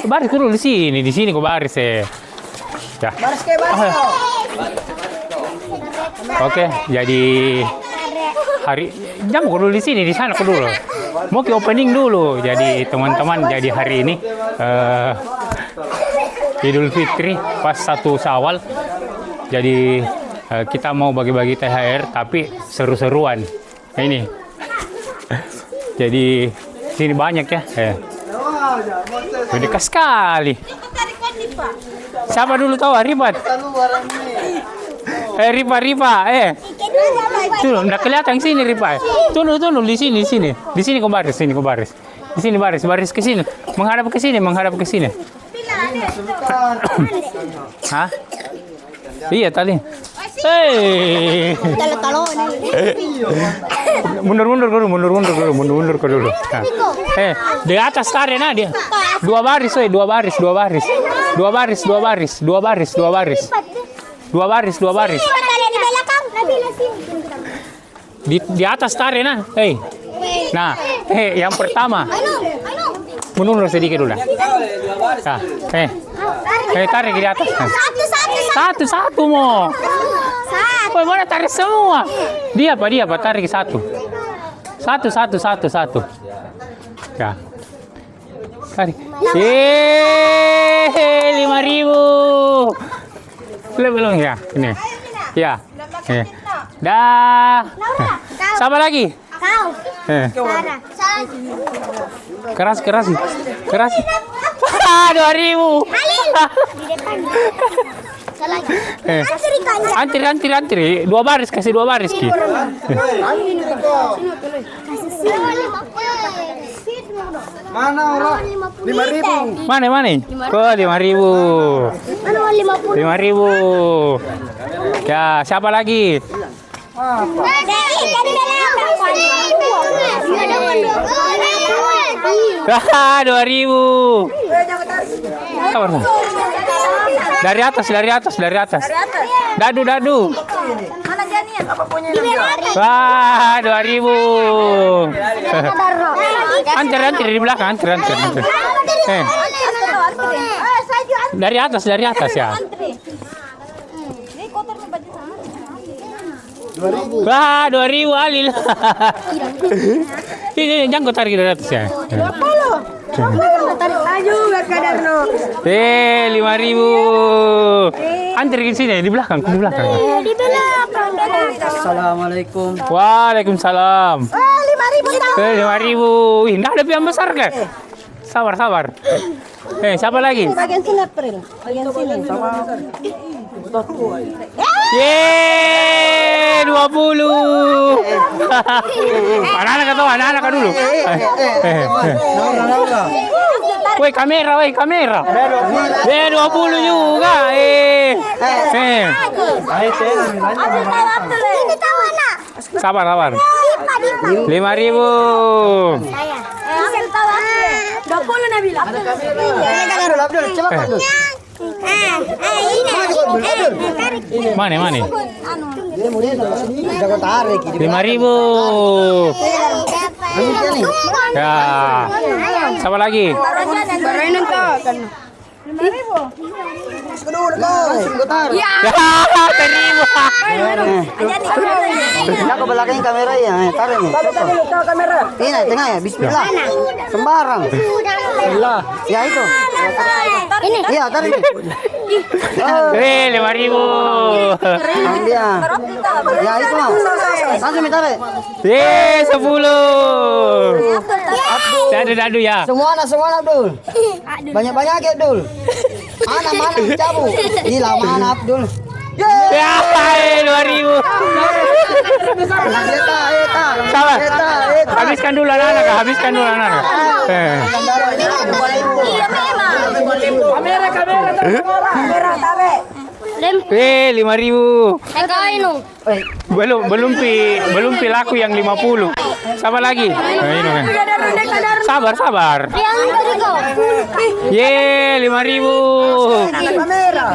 Baris dulu di sini kok baris ya. Baris ke baris. Oke, jadi hari jam kok dulu di sini, di sana kok dulu. Mau ke opening dulu. Jadi teman-teman, jadi hari ini Idul Fitri pas 1 Syawal. Jadi kita mau bagi-bagi THR tapi seru-seruan. Nah, ini. Jadi sini banyak ya. Dekat sekali. Siapa dulu tahu Ribat? Ripa. Tuh, udah kelihatan sini Ripa. Tuh di sini. Di sini kau baris. Di sini baris ke sini. Menghadap ke sini. Hah? Iya tadi. Hei. Mundur ke dulu. Nah. Di atas tarik nah dia. Dua baris. Di atas tarik nah. Hei. Nah, yang pertama. Mundur sedikit dulu. Nah. Tarik di atas. Satu mau. Oh, mana tarik semua? Dia apa? Tarik satu. Ya. Tarik. 5.000. Belum ya? Ini. Ya. Dah. Siapa lagi? Kau. Keras. 2.000. Antri. 2 baris, kasih 2 baris Ki. Mana orang? 5.000. Mana? Kok 5.000. 5.000. Ya, siapa lagi? 2.000. Sabar. Dari atas. Dadu. Mana janian? Apa punya? Wah, 2.000. Antar di belakang, antar. Dari atas ya. Wah, 2.000 Alil. Ini jangan kau tarik dari atas ya. 5.000. Antri di sini, di belakang. Assalamualaikum. Waalaikumsalam. 5.000. Ih, enggak ada yang besar kan? Sabar. Siapa lagi? Bagian sini, April. Bagian sini. Yeay, 20. Anak-anak dulu. Woi, kamera. 20 juga. Sabar. 5.000. 20 Nabila. Abdul, coba Abdul. Mana? 5.000. Ya. Siapa lagi? Ya. Terima. Kita ke belakang kamera ya, tarik nih. Ini tengah ya, bismillah. Sembarang. Bismillah. Ya itu. Ini. Iya, tarik. 5.000. Dia. Ya itu. Langsung tarik. 10. Dadu ya. Semua Abdul. Banyak ya Abdul. Mana cabut. Gila mana Abdul. Ya, 2.000. Sabar. Habiskan dulu anak-anak. Kamera tarik. 5.000. Inu. Belum pi laku yang 50. Siapa lagi? Ini kan. Sabar. Ye, 5.000. Kamera.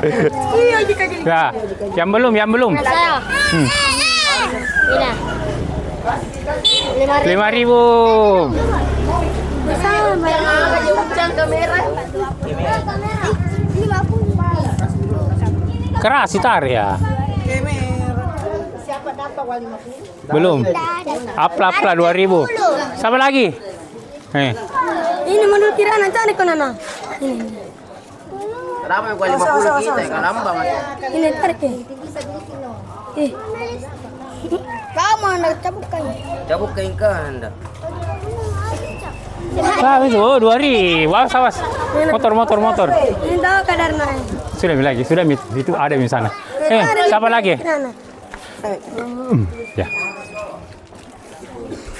Ya, yang belum. Saya. 5.000. Kamera. keras sitar ya. Belum. Apla 2000. Sama lagi. Ini menurut Kirana cari ke Nana. Ini. Ramai gua 50 kita, kalamba mas. Ini tarik ya. Kau mana cabut kain? Cabut kain ke anda. Sabar itu, 2000. Awas, awas. Motor. Ini tahu kadar naik. Sudah lagi, sudah itu ada di sana. Siapa lagi? Kirana. Ya.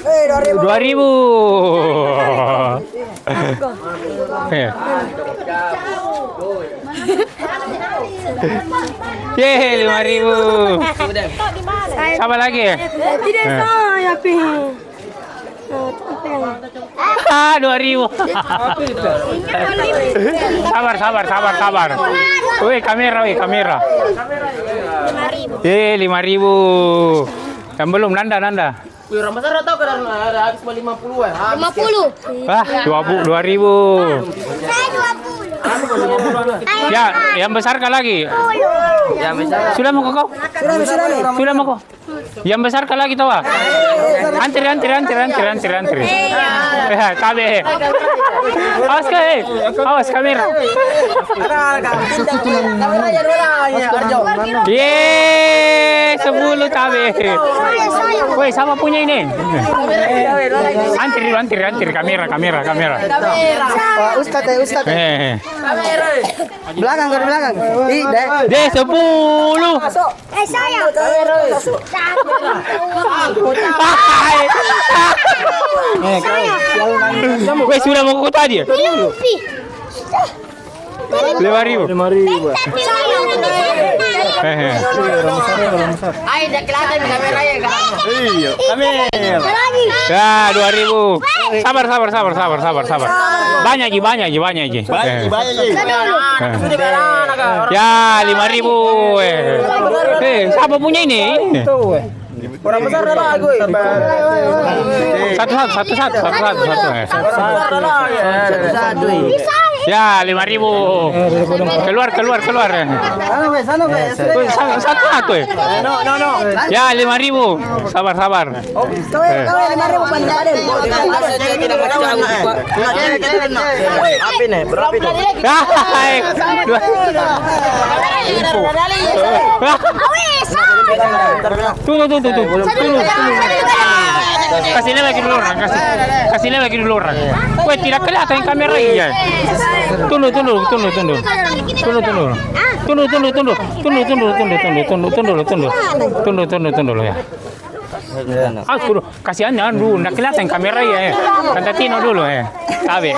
2000. 2000. Yeay, 5000. Siapa lagi? Tidak saya ping. 2000. Sabar. Woi, kamera. 5000. Yang belum Nanda. Wih, Ramasar tahu kan ada habis 50-an. 50. 2000. Ya, yang besar lagi. Ya, misalnya. Sudah mau kau? Sudah mau kau? Yang besar lagi tahu? Antri. Kabe. Awas kamera. Yeay, 10 kabe. Woi, sama punya ini. Antri kamera. Ustadz. Belakang. Deh 10. Saya. Weh, sudah mau ke tadi ya? 5.000. Ayo, dah kelihatan kamera ya kan. Iya, kamera. Ya, 2000. Sabar. Banyak ji. Ya, 5.000. Siapa punya ini? Orang besar lah gue. Satu. Ya, 5.000. Keluar. Sana. Satu. No. Ya, 5.000. Sabar. Kau 5.000 pandai. Api nih, berapi dong. Tunggu. Kasih lagi dulu orang. Weh, tidak kelihatan kamera ya. Tunggu ya. Aku kasihan dulu, nak kelihatan kamera ya. Tante Tino dulu ya. Tabe.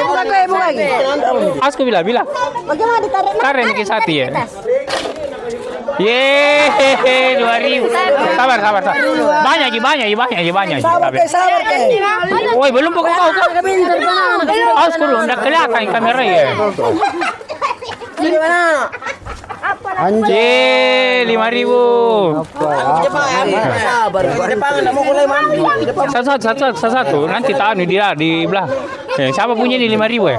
Aku bilang. Bagaimana ditarik? Karen kisati ya. Yeay, 2000. Sabar. Banyak. Tabe. Woi, belum pokok kau. Aku nak kelihatan kamera ya. Anjir, 5.000. Satu. Nanti tahu dia di belah. Siapa punya ini 5.000 ya?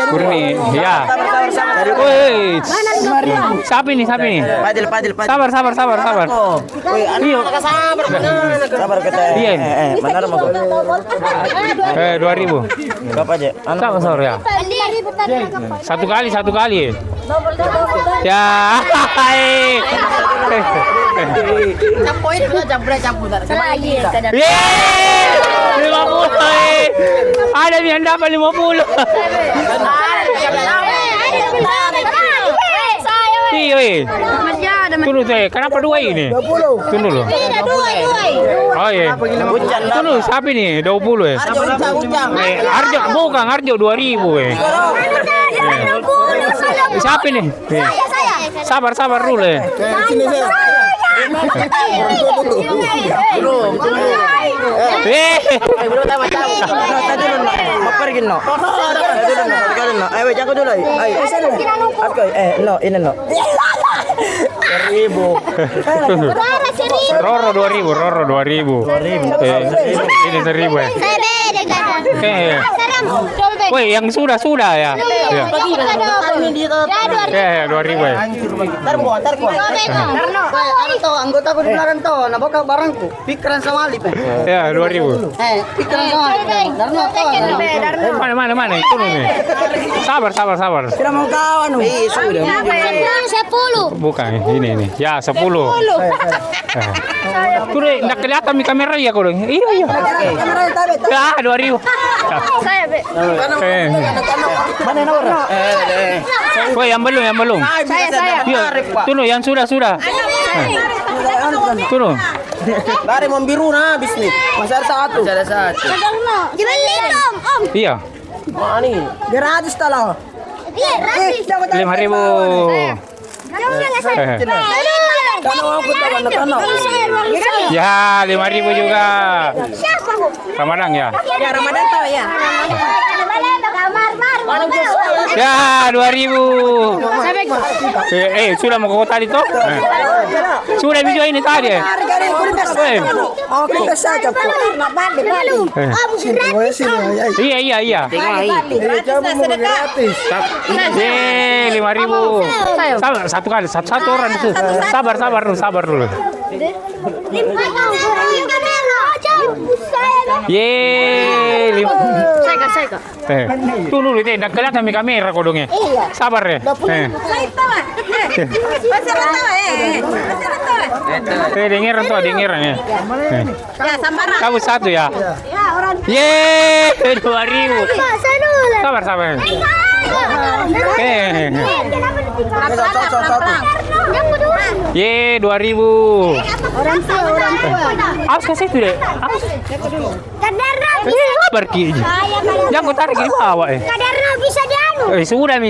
Kurni, ya. Woi, siapa ini? Padil. Sabar. Sabar kata. Iya. Benar mau. 2.000. Berapa aja? Sama ya. Satu kali. Ya. Campur. Yeay, 50. Ada yang dapat 50. Iya. Tunggu tuh, kenapa 2 ini? 20. Tunggu dulu. Oh iya. Tunggu, siapa ini? 20 ya? Arjo 2000 ya. Siapa ini? Sabar dulu ya. Belum. Belum tahu macam. Mau pergi no. Ayo jago dulu. Ayo. Aku ini no. 1000. Roro 2000. Ini 1000 ya. Woi, yang sudah ya. Ya. Ya, 2.000 ya. Ntar gua. Ada tuh anggota aku di belakang tuh, nah bawa barangku. Pikiran sama Alip. Ya, 2.000. Pikiran sama Alip. Darno. Mana? Itu nih. Sabar. Tidak mau kawan. Sudah. 10. Bukan, ini. Ya, 10. Tuh, enggak kelihatan di kamera ya kau. Iya. Ya, 2.000. Saya, Be. Mana nomor? Woi, yang belum. Saya. Iya, tuh yang sudah. Tuh. Dari membiru nah bisnis. Masih ada satu. Dibeli, Om. Iya. Mana nih? Gratis talau. Iya, rasis. 5.000. Ya, 5.000 juga. Ramadan ya. Ya, Ramadan tahu ya. Ya, 2.000. Sudah mau ke kota itu? Sudah video ini tadi. Mau kita saja. Iya. Ye, 5.000. Satu kali, satu orang itu. Sabar dulu. Ye, 5. Tunggu dulu, tidak kelihatan di kamera kodongnya. Sabar ya. Dengeran ya. Kamu satu ya. Ye, 2.000. Sabar. Ye, 2.000. Orang tua. Awas kasih itu deh. Sabar ki. Jangan kau tarik di bawah Kadarnya bisa dianu.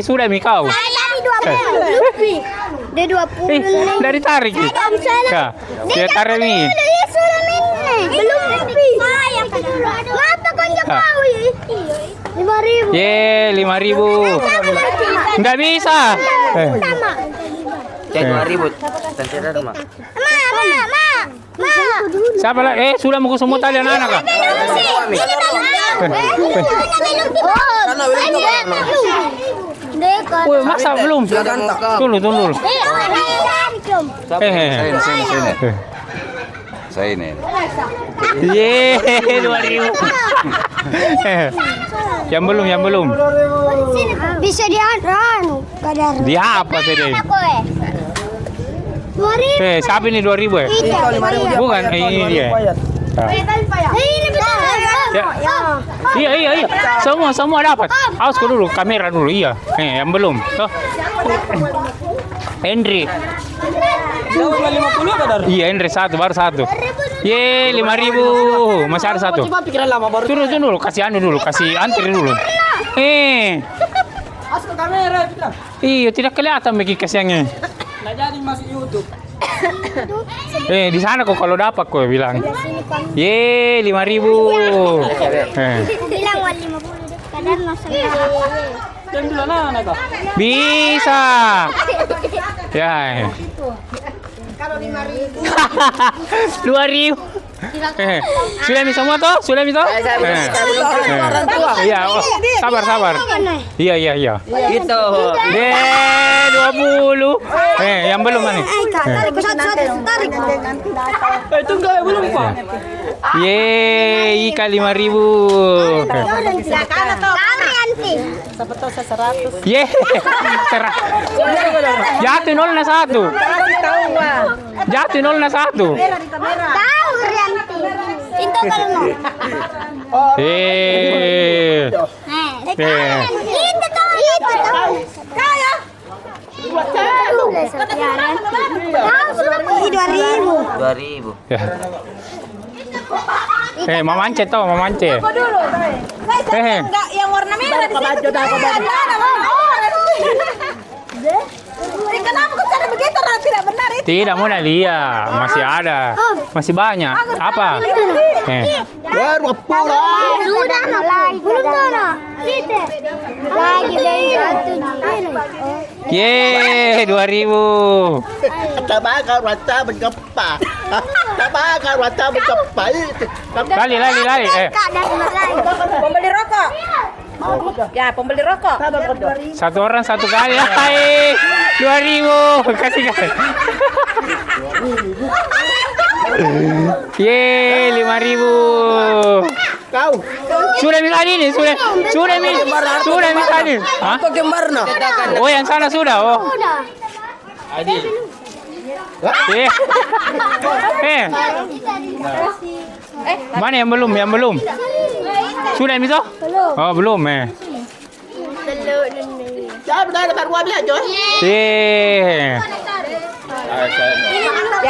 Sudah mi kau. Saya di 20. Dia 20. Dari tarik ki. Ya, dia tarik nih. Belum lebih. Ngapa kau kau? 5.000. Ye, 5.000. Enggak bisa. Cek 2.000. Ma. Siapa lah? Sudah mau semua tadi anak-anak kah? Woi, masa belum? Tunggu. Saya ini. Ye, 2.000. Yang belum. Bisa dianu kadar. Dia apa sih deh? 2.000. Siapa ini 2.000 ya? Bukan, ini dia. Ini betul. Ya. Iya. Semua dapat. Awas kau dulu, kamera dulu. Iya. Yang belum. Tuh. Henry. Iya, Henry baru satu. Ye, 5.000. Masih ada satu. Pikiran lama baru. Turun dulu, kasih antri dulu. Awas ke kamera kita. Iya, tidak kelihatan bagi kasihannya. Nggak jadi masuk YouTube. Di sana kok kalau dapat kok bilang. Ye, 5.000. Bilang 50 kadar masuk. Jangan dulu anak kok. Bisa. Ya. Kalau 5.000. 2.000. Sudah mi semua toh? Iya, sabar. Iya. Gitu. Deh, 20. Yang belum nih. Tarik tarik. Tunggu belum Pak. Ye, ikan 5.000. Siapa tahu 100. Ye. Jatuh 0 na 1. Jatuh 0 na 1. Tahu Rianti. Itu kalau no. Itu tahu. Kaya. Tahu 2.000. Mama Ance toh, Mama Ance. Enggak yang warna merah di situ. Kenapa kok cara begitu? Tidak benar itu. Tidak mau lihat, masih ada, masih banyak. Apa? Baru pulang. Sudah lagi. Belum tahu. Lagi Ye, 2.000. Tabakar rata berkepa. Tabakar rata berkepa. Lali. Membeli rokok. Ya, pembeli rokok. Satu orang satu kali. Hai, 2.000. Kasih kan. Ye, 5.000. Kau. Sudah minta ini, sudah minta ini. Hah? Kau kemana? Oh, yang sana sudah. Oh. Eh. Eh. Mana yang belum? Yang belum? Sudah minta? Oh, belum Eh.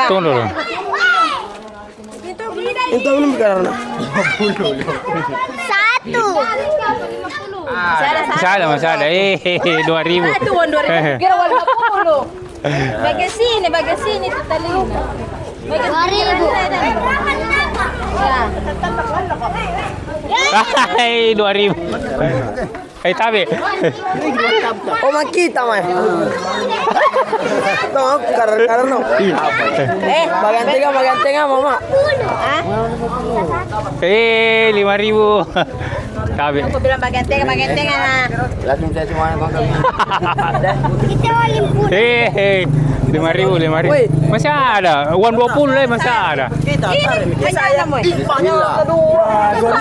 Tunggu dulu. Itu belum karena. Masih ada. 2.000. Itu uang 2.000. Kira uang 50. Bagian sini Tutalina. Bagian 2.000. Hai, 2.000. Hai, tabe. Oh, makita mah. Tahu karena. Bagian tengah mama. 5.000. Tabe. Aku bilang bagian tengah nah. Langsung saya semuanya kontak. Hei, 5.000. Masih ada. Uang 20 lah masih ada. Saya mau.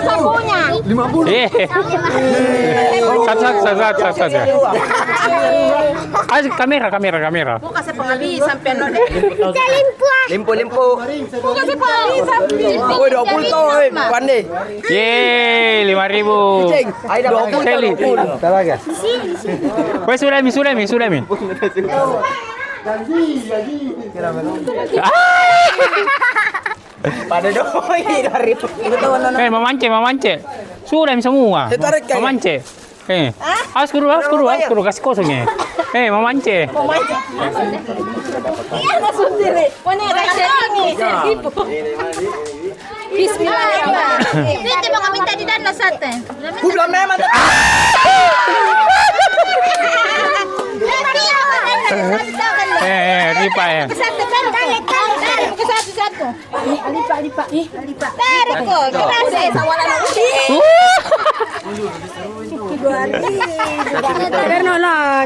Sabunya. 50. Satu. Ayo kamera. Buka saya penghabisan piano deh. Limpo. Buka saya penghabisan. Oh, 20 tau, pandai. 5.000. Ayo 20 talaga. Wes sudah mi. Pada dong dari Memance. Sudah mi semua. Tarik kayak. Memance. Askuru kasih kosongnya. Memance. Iya, masuk sini. Pokoknya ada ini. Bismillahirrahmanirrahim. Nanti baka minta di dana sate. Udah memang. Ripa ya. Satu. Alipa. Tarik kok. Kerasa sawalan aku.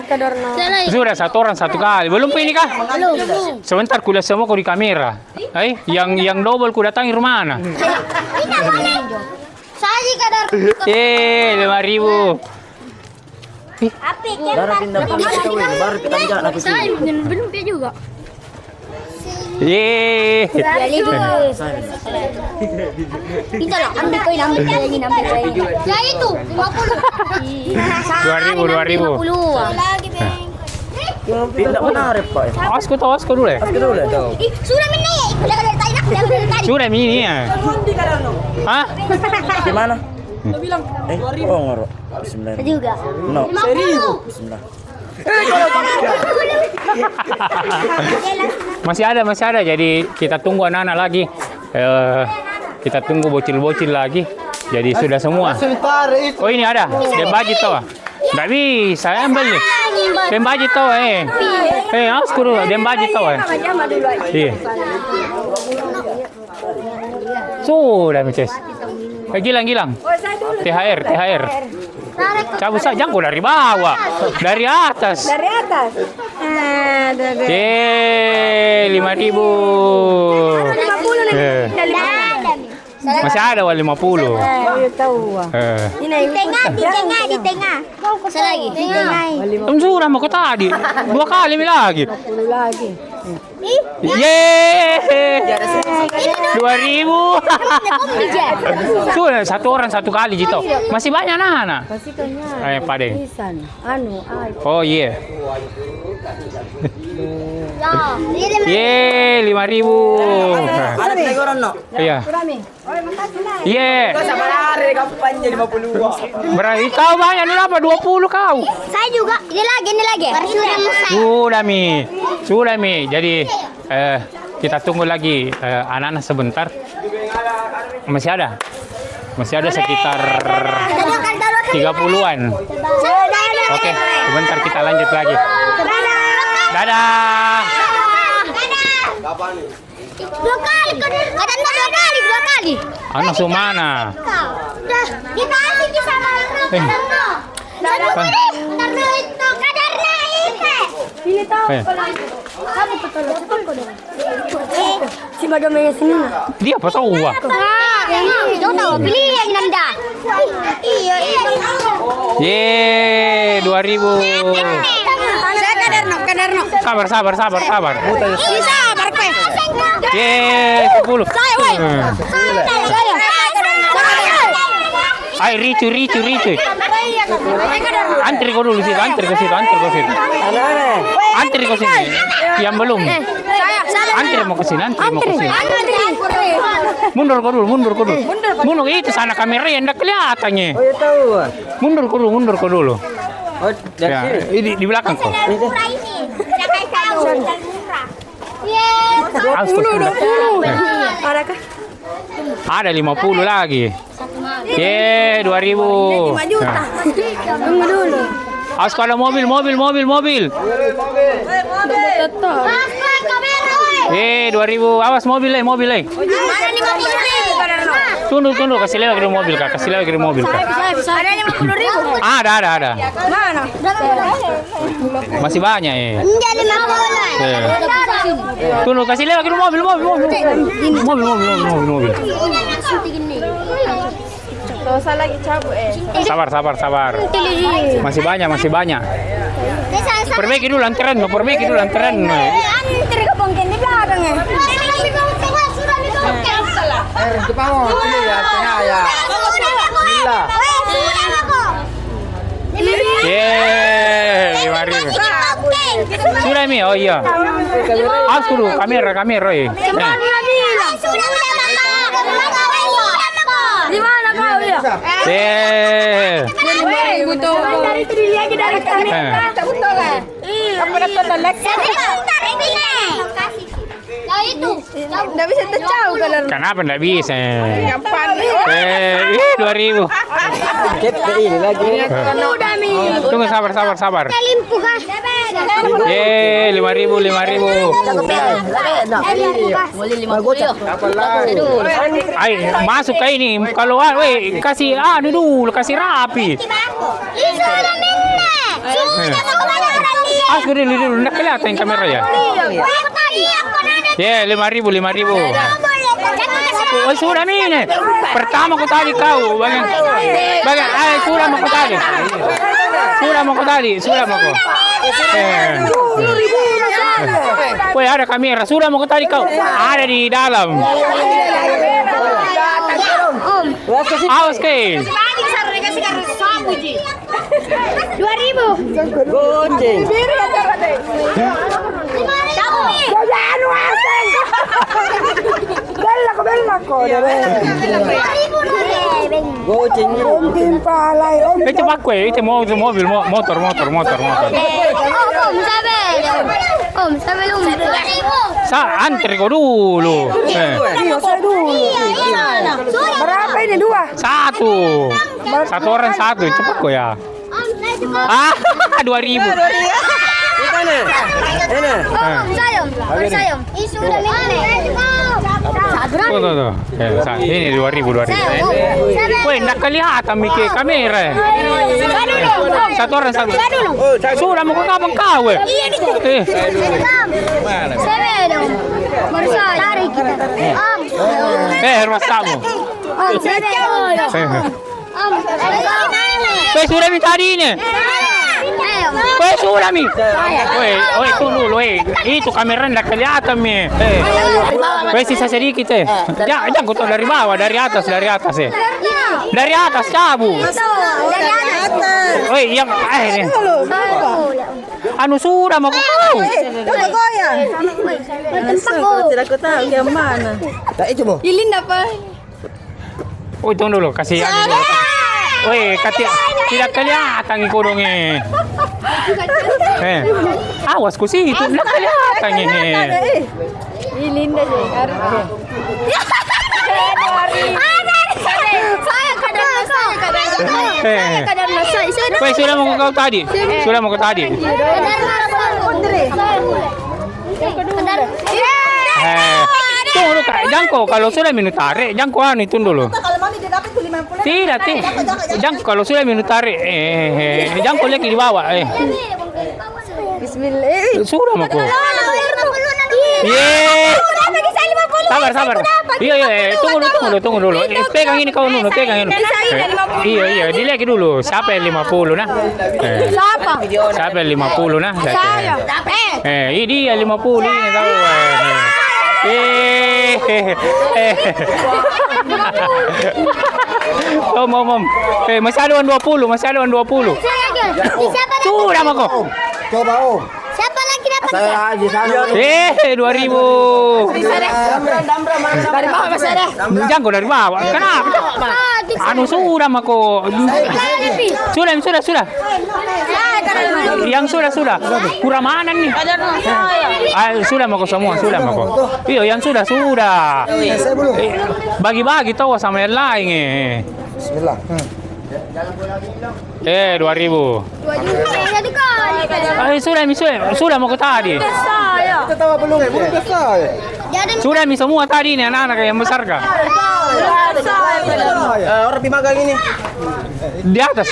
Kadorno. Sudah satu orang satu kali. Belum ini kah? Belum. Sebentar kulihat semua kau di kamera. Yang double ku datangi rumah mana? Saya kadar. 5.000. Api kan. Baru kita jalan aku sini. Belum dia juga. Kita lah ambil koin. Ya itu 50. 2.000. Lagi bang. Tidak menarik pak. Awas dulu ya. Sudah menaik. Sudah ini ya. Hah? Di mana? Oh ngorok. Bismillah. Juga. No. 1.000. Bismillah. Masih ada. Jadi kita tunggu anak-anak lagi. Kita tunggu bocil-bocil lagi. Jadi sudah semua. Oh ini ada. Dem budget tau. Nggak bisa ambil nih. Dem budget tau awas kudu dem budget tau Iya. Sudah Mices. Gilang. THR. Cabut saja kok dari bawah. Dari atas. 5.000. Masih ada 50. Di tengah. Selagi. Sudah mau ke tadi. 2 kali lagi. Yeay. 2.000. Sudah satu orang satu kali gitu. Masih banyak anak-anak. Ayo Pade. Oh iya. Yeay 5.000. Ada teguran no. Iya. Yeay. Sabar hari kampanye 50. Berarti kau banyak nih apa 20 kau. Saya juga. Ini lagi. Sudah mi. Jadi kita tunggu lagi anak-anak sebentar. Masih ada sekitar 30-an. Oke, sebentar kita lanjut lagi. Dadah. Dua kali, katanya dua kali. Ano sumana? Dah, dikasih ke sama Karno. Karno itu kadarnya itu. Ini tahu Eh. Kamu betul ko dong. Si Madame sini na. Dia apa tahu wah? Yang tahu beli yang nanda. Iya. Ye, 2000. Saya kadarno. Sabar. Sabar kowe. Ye, 10. Saya, woi. Ay, ricu. Antri kau dulu situ, antri ke situ. Antri ke sini. Yang belum. Antri mau ke sini. Mundur kau dulu. Mundur itu sana kamera yang enggak kelihatannya. Oh, ya tahu. Mundur kau dulu. Oh, dari Ya, sini. di belakang kau. Harus kau sudah. Adakah? Ada 50 lagi. Ye, 2000. 5 juta. Nah. Tunggu dulu. Awas kalau mobil. Ye, 2000. Awas mobil. Mana 50.000? Tunduk, kasih lewat ke mobil kak. Ada 50.000. Ada. Mana? Masih banyak ya. Enggak 50. Tunduk, kasih lewat ke mobil. Mobil. Dosa lagi cabut Sabar. Masih banyak. Perbaiki dulu antrean. Antri ke bongken di belakang ya. Jepang mau pilih ya, tengah ya. Gila. Ye, 5.000. Sudah mi, oh iya. Awas dulu, kamera ya. Di mana kau ya? Butuh dari trili aja dari kamera. Butuh kan? Apa dapat lagi? Nah itu. Enggak bisa terjauh kalau Kenapa enggak bisa? gampang. 2.000. Cep ke ini lagi. Udah mi. Tunggu sabar. Limpu kan? Ye, 5.000. Ay, masuk ke ini. Kalau kasih dulu, kasih rapi. Awas dulu, enggak kelihatan kamera ya. Ye, 5.000. Oh, sudah ini. Pertama ko tadi kau. Bagian, sudah mau ko tadi. Woi, ada kamera. Sudah mau ko tadi kau. Ada di dalam. Awas ke. 2.000. Goceng. Goceng. Itu pakai, itu mobil, motor. Om, sabi lu. Antri kau dulu. Berapa ini? 2? Satu orang satu, cepat kok ya. 2.000. Sayom. Isu udah Tuh. Ini 2.000. Woi, nak kelihatan mikir kamera. Satu orang satu. Sudah mau ke kapan kau? Tarik kita. Rumah kamu. Om, Sudah minta tadi ini. Sudah mi. Tunggu. Itu kamera nggak kelihatan mi. Sisa sedikit Jangan kau dari bawah, dari atas Dari atas cabut. Yang ini. Anu sudah mau kau. Tidak aku tahu yang mana. Tak itu mau. Ilin apa? Tunggu dulu, kasih dulu. Tidak kelihatan kodongnya. Awas ku sih, itu tidak kelihatan ini. Ilin dah je. Sudah mau ke kau tadi. Tunggu dulu Kak, Jangko kalau sudah minum tarik, Jangko itu dulu. Kalau mami dia dapat tuh 50. Tidak. Jangko kalau sudah minum tarik, Jangko lagi di bawah. Bismillah. Sudah mako. Yeay. Sabar. Iya, tunggu dulu. Pegang ini kau dulu, pegang ini. Iya, dilihat dulu. Siapa yang 50 nah? Siapa yang 50 nah? Ini dia 50 ini tahu. Om. Masih ada 20. Sudah mako. Coba Om. Siapa lagi dapat? Saya di sana. 2000. Dari bawah masih ada. Jangko dari bawah. Kenapa? Anu sudah mako. Sudah. Yang sudah. Kurang mana nih? Sudah mako semua, sudah mako. Iya, yang sudah. Saya belum. Bagi-bagi tahu sama yang lain. Bismillah. 2000. 2 juta. Jadi kan. Sudah mau ke tadi. Kita tahu belum? Belum selesai. Sudah semua tadi nih anak-anak yang besar kah? Orang pimagang ini. Di atas.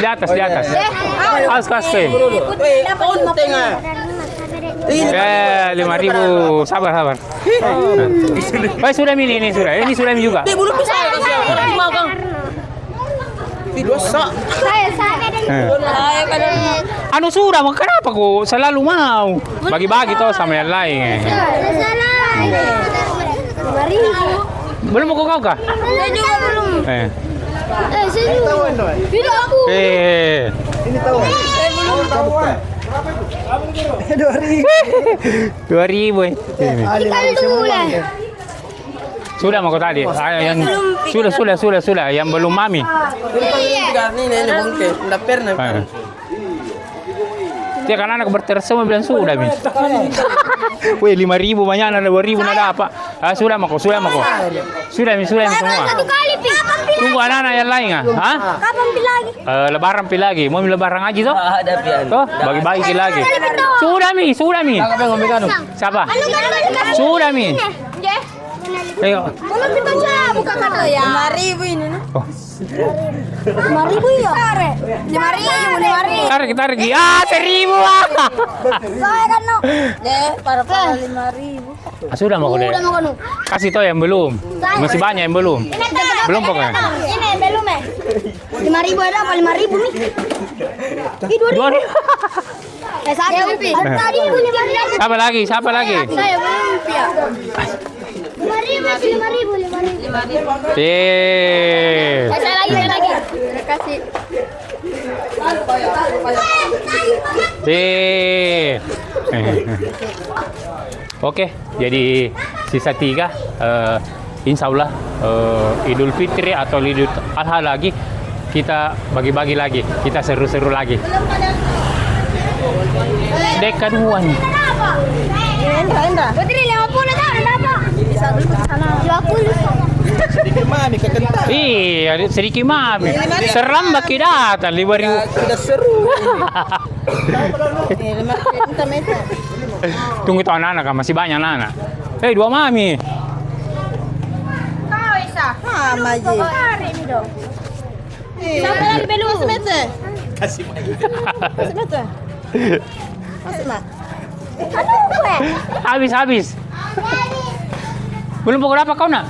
Awas kasih. 5.000. Sabar. Sudah ini sudah. Ini sudah juga. Dosa. Anu sudah, kenapa kok selalu mau bagi-bagi tuh sama yang lain? Belum mau kau kah? Saya juga belum. Eh. Saya juga. Tidak aku. Ini tahu. Saya belum tahu. 2.000. Ikan dulu lah. Sudah mau kau tadi? Yang sudah. Yang belum mami. Ini bungke. Tidak pernah. Dia kan anak bertersama bilang sudah mi. Wih 5.000 banyak, ada 2.000 ada apa? Sudah mako. Sudah mi semua. Satu kali pi. Tunggu anak-anak yang lain ah? Kapan pi lagi? Lebaran pi lagi. Mau lebaran aja toh? Ada pian. Toh bagi-bagi pi lagi. Sudah mi. Siapa? Sudah mi. Ayo. Kalau kita buka kartu ya. 5.000 ini. Oh. 5.000 ya? 5.000. Tarik. 1.000 Saya kan no. Para 5.000. Sudah mau deh. Kasih tau yang belum. Masih banyak yang belum. Belum pokoknya. Ini belum 5.000 ada apa 5.000 nih? 2.000. Saya pi. Tadi punya 5.000. Siapa lagi? Saya belum pi. 5.000. Saya lagi. Kasih. Oke, jadi sisa 3. Insya Allah Idul Fitri atau Idul Adha lagi kita bagi-bagi lagi, kita seru-seru lagi. Dekaduan. Indra. Putri 50 dah apa? Bisa dulu ke sana. 20. Sedikit mami kekental. Iya, sedikit mami. Seram baki datang 5.000. Sudah seru. Tunggu itu anak-anak kan masih banyak anak. 2 mami. Kau Isa. Mama je. Hari ni dong. Siapa lagi belum? Kasih meter. Masuk nak. Habis. Belum pukul apa kau nak?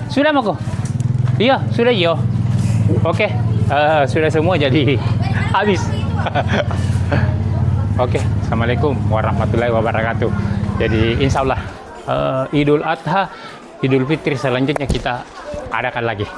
Sudah mau kau? Iya, sudah yo. Oke, sudah semua jadi habis. Oke, assalamualaikum warahmatullahi wabarakatuh. Jadi insya Allah Idul Adha, Idul Fitri selanjutnya kita adakan lagi.